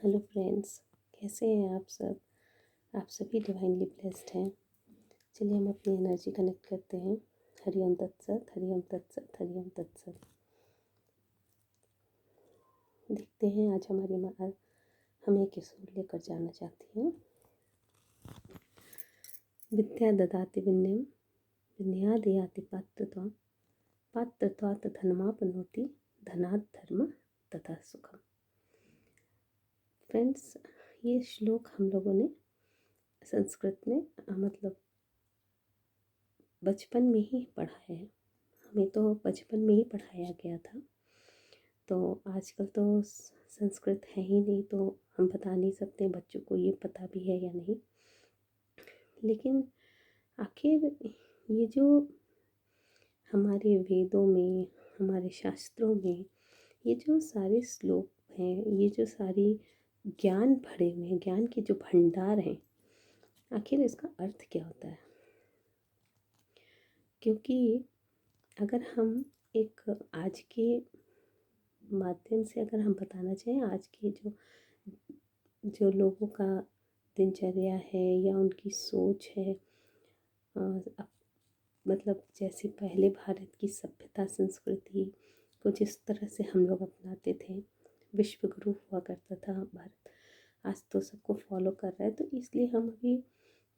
Hello friends, कैसे हैं आप सब। आप सभी डिवाइनली ब्लेस्ड हैं। चलिए हम अपनी एनर्जी कनेक्ट करते हैं। हरिओम तत्सत, हरिओम तत्सत, हरिओम तत्सत। देखते हैं आज हमारी माँ हमें किस ओर लेकर जाना चाहती हैं। विद्या ददाति विनयम, विनया दयाति पात्रत्वं, पात्रत्वात् धनमापनोति, धनात् धर्म तथा सुखम। फ्रेंड्स, ये श्लोक हम लोगों ने संस्कृत में मतलब बचपन में ही पढ़ा है। हमें तो बचपन में ही पढ़ाया गया था। तो आजकल तो संस्कृत है ही नहीं, तो हम बता नहीं सकते बच्चों को ये पता भी है या नहीं। लेकिन आखिर ये जो हमारे वेदों में, हमारे शास्त्रों में ये जो सारे श्लोक हैं, ये जो सारी ज्ञान भरे हुए हैं, ज्ञान के जो भंडार हैं, आखिर इसका अर्थ क्या होता है। क्योंकि अगर हम एक आज के माध्यम से अगर हम बताना चाहें, आज के जो लोगों का दिनचर्या है या उनकी सोच है, मतलब जैसे पहले भारत की सभ्यता संस्कृति को जिस तरह से हम लोग अपनाते थे, विश्व गुरु हुआ करता था भारत, आज तो सबको फॉलो कर रहा है। तो इसलिए हम अभी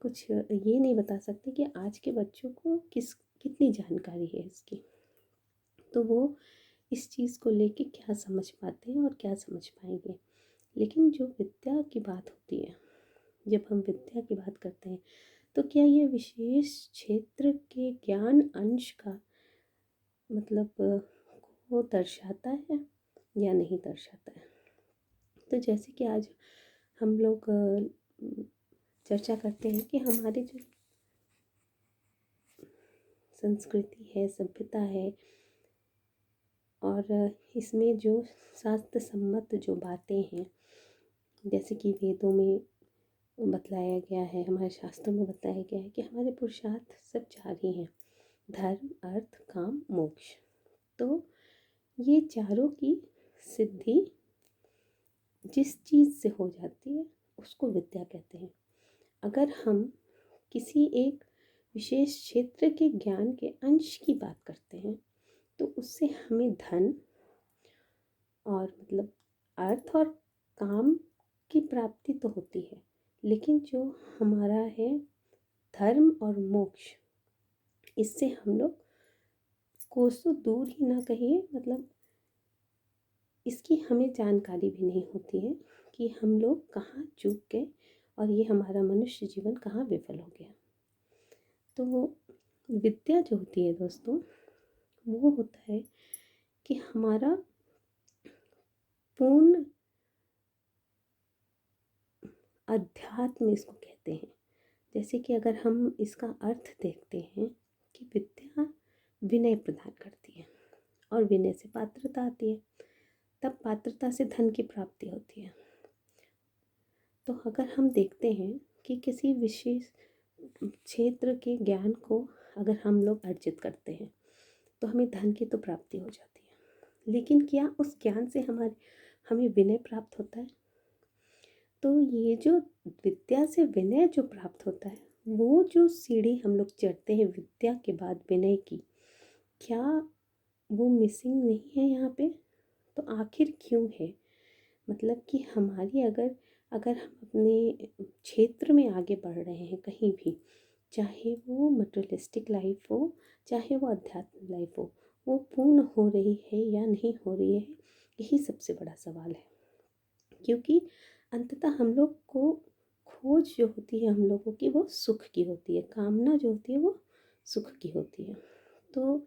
कुछ ये नहीं बता सकते कि आज के बच्चों को कितनी जानकारी है इसकी। तो वो इस चीज़ को लेके क्या समझ पाते हैं और क्या समझ पाएंगे। लेकिन जो विद्या की बात होती है, जब हम विद्या की बात करते हैं, तो क्या ये विशेष क्षेत्र के ज्ञान अंश का मतलब को दर्शाता है या नहीं दर्शाता है। तो जैसे कि आज हम लोग चर्चा करते हैं कि हमारी जो संस्कृति है, सभ्यता है, और इसमें जो शास्त्र सम्मत जो बातें हैं, जैसे कि वेदों में बतलाया गया है, हमारे शास्त्रों में बताया गया है कि हमारे पुरुषार्थ सब चार ही हैं, धर्म, अर्थ, काम, मोक्ष। तो ये चारों की सिद्धि जिस चीज़ से हो जाती है उसको विद्या कहते हैं। अगर हम किसी एक विशेष क्षेत्र के ज्ञान के अंश की बात करते हैं तो उससे हमें धन और मतलब अर्थ और काम की प्राप्ति तो होती है, लेकिन जो हमारा है धर्म और मोक्ष, इससे हम लोग कोसों दूर ही ना कहिए, मतलब इसकी हमें जानकारी भी नहीं होती है कि हम लोग कहाँ चूक गए और ये हमारा मनुष्य जीवन कहाँ विफल हो गया। तो विद्या जो होती है दोस्तों, वो होता है कि हमारा पूर्ण अध्यात्म इसको कहते हैं। जैसे कि अगर हम इसका अर्थ देखते हैं कि विद्या विनय प्रदान करती है और विनय से पात्रता आती है, तब पात्रता से धन की प्राप्ति होती है। तो अगर हम देखते हैं कि किसी विशेष क्षेत्र के ज्ञान को अगर हम लोग अर्जित करते हैं तो हमें धन की तो प्राप्ति हो जाती है, लेकिन क्या उस ज्ञान से हमें विनय प्राप्त होता है। तो ये जो विद्या से विनय जो प्राप्त होता है, वो जो सीढ़ी हम लोग चढ़ते हैं विद्या के बाद विनय की, क्या वो मिसिंग नहीं है यहाँ पे। तो आखिर क्यों है, मतलब कि हमारी अगर हम अपने क्षेत्र में आगे बढ़ रहे हैं कहीं भी, चाहे वो मटेरियलिस्टिक लाइफ हो, चाहे वो अध्यात्म लाइफ हो, वो पूर्ण हो रही है या नहीं हो रही है, यही सबसे बड़ा सवाल है। क्योंकि अंततः हम लोग को खोज जो होती है हम लोगों की, वो सुख की होती है, कामना जो होती है वो सुख की होती है। तो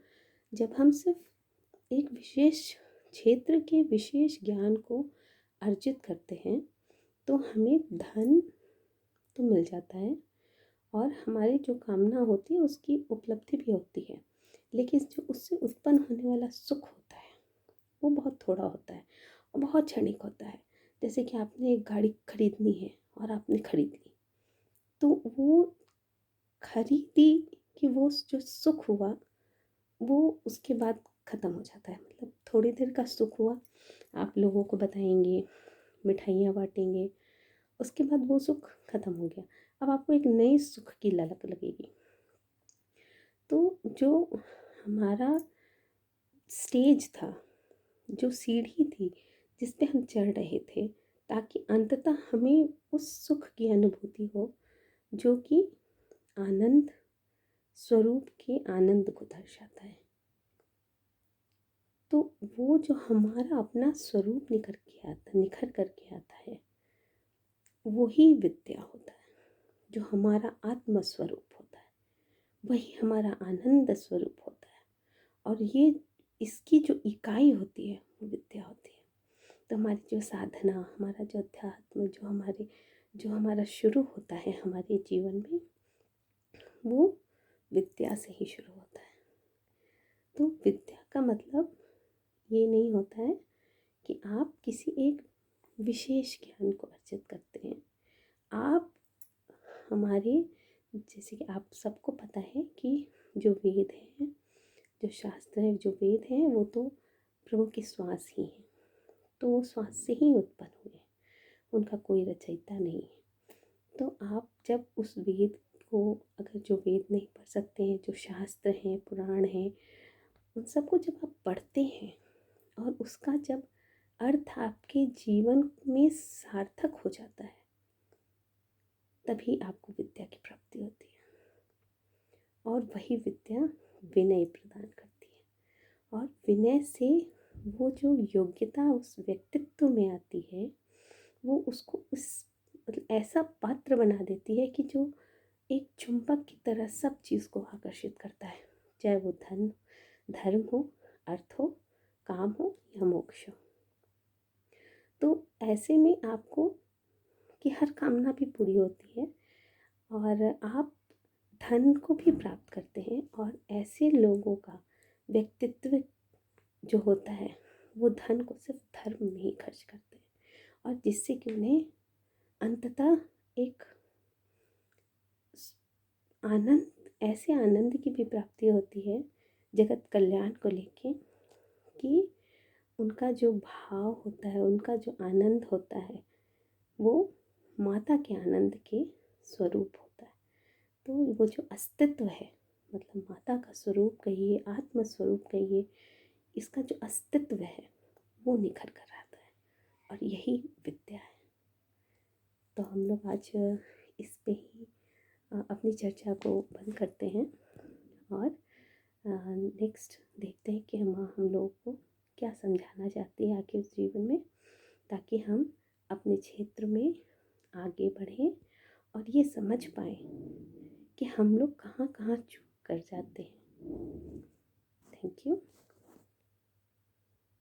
जब हम सिर्फ एक विशेष क्षेत्र के विशेष ज्ञान को अर्जित करते हैं तो हमें धन तो मिल जाता है और हमारी जो कामना होती है उसकी उपलब्धि भी होती है, लेकिन जो उससे उत्पन्न होने वाला सुख होता है वो बहुत थोड़ा होता है और बहुत क्षणिक होता है। जैसे कि आपने एक गाड़ी खरीदनी है और आपने खरीद ली, तो वो खरीदी कि वो जो सुख हुआ वो उसके बाद ख़त्म हो जाता है। मतलब थोड़ी देर का सुख हुआ, आप लोगों को बताएंगे, मिठाइयाँ बाँटेंगे, उसके बाद वो सुख ख़त्म हो गया। अब आपको एक नए सुख की ललक लगेगी। तो जो हमारा स्टेज था, जो सीढ़ी थी जिस पे हम चढ़ रहे थे, ताकि अंततः हमें उस सुख की अनुभूति हो जो कि आनंद स्वरूप के आनंद को दर्शाता है। तो वो जो हमारा अपना स्वरूप निखर करके आता है, वही विद्या होता है। जो हमारा आत्म स्वरूप होता है, वही हमारा आनंद स्वरूप होता है। और ये इसकी जो इकाई होती है वो विद्या होती है। तो हमारी जो साधना, हमारा जो अध्यात्म, जो हमारा शुरू होता है हमारे जीवन में, वो विद्या से ही शुरू होता है। तो विद्या का मतलब ये नहीं होता है कि आप किसी एक विशेष ज्ञान को अर्जित करते हैं। आप हमारे, जैसे कि आप सबको पता है कि जो वेद हैं, जो शास्त्र हैं, जो वेद हैं, वो तो प्रभु के श्वास ही हैं। तो वो श्वास से ही उत्पन्न हुए, उनका कोई रचयिता नहीं है। तो आप जब उस वेद को, अगर जो वेद नहीं पढ़ सकते हैं, जो शास्त्र हैं, पुराण हैं, उन सबको जब आप पढ़ते हैं और उसका जब अर्थ आपके जीवन में सार्थक हो जाता है, तभी आपको विद्या की प्राप्ति होती है। और वही विद्या विनय प्रदान करती है। और विनय से वो जो योग्यता उस व्यक्तित्व में आती है, वो उसको उस मतलब ऐसा पात्र बना देती है कि जो एक चुंबक की तरह सब चीज़ को आकर्षित करता है, चाहे वो धर्म हो, अर्थ हो, काम हो या मोक्ष हो। तो ऐसे में आपको की हर कामना भी पूरी होती है और आप धन को भी प्राप्त करते हैं। और ऐसे लोगों का व्यक्तित्व जो होता है, वो धन को सिर्फ धर्म में ही खर्च करते हैं, और जिससे कि उन्हें अंततः एक आनंद, ऐसे आनंद की भी प्राप्ति होती है जगत कल्याण को लेके, कि उनका जो भाव होता है, उनका जो आनंद होता है, वो माता के आनंद के स्वरूप होता है। तो वो जो अस्तित्व है, मतलब माता का स्वरूप कहिए, आत्म स्वरूप कहिए, इसका जो अस्तित्व है वो निखर कर आता है, और यही विद्या है। तो हम लोग आज इस पे ही अपनी चर्चा को बंद करते हैं, और नेक्स्ट देखते हैं कि हम लोगों को क्या समझाना चाहती है आखिर जीवन में, ताकि हम अपने क्षेत्र में आगे बढ़ें और ये समझ पाएँ कि हम लोग कहाँ कहाँ चूक कर जाते हैं। Thank you.